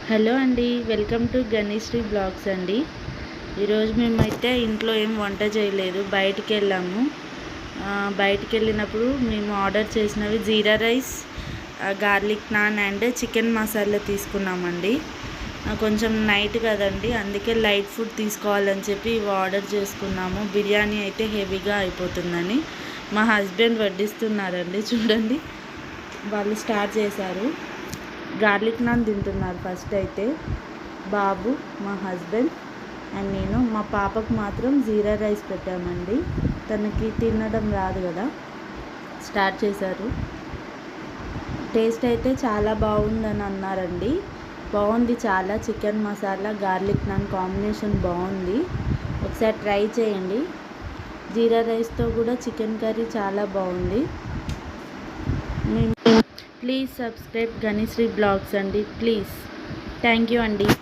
Hello అండి, welcome to గణేశ్రీ blogs అండి. ఈరోజు మేమైతే ఇంట్లో ఏం వంట చేయలేదు, బయటికి వెళ్ళాము. బయటికి వెళ్ళినప్పుడు మేము ఆర్డర్ చేసినవి jeera rice, garlic naan and chicken masala తీసుకున్నామండి. కొంచెం నైట్ కదండి, అందుకే లైట్ ఫుడ్ తీసుకోవాలని చెప్పి ఇవి ఆర్డర్ చేసుకున్నాము. బిర్యానీ అయితే హెవీగా అయిపోతుందని మా హస్బెండ్ వడ్డిస్తున్నారండి. చూడండి, వాళ్ళు స్టార్ట్ చేశారు. గార్లిక్ నాన్ తింటున్నారు ఫస్ట్ అయితే బాబు, మా హస్బెండ్ అండ్ నేను. మా పాపకు మాత్రం జీరా రైస్ పెట్టామండి, తనకి తినడం రాదు కదా. స్టార్ట్ చేశారు. టేస్ట్ అయితే చాలా బాగుందని అన్నారండి. బాగుంది చాలా. Chicken masala garlic non combination బాగుంది, ఒకసారి ట్రై చేయండి. జీరా రైస్తో కూడా చికెన్ కర్రీ చాలా బాగుంది. ప్లీజ్ సబ్స్క్రైబ్ గణేశ్రీ బ్లాగ్స్ అండి, ప్లీజ్. థ్యాంక్ యూ అండి.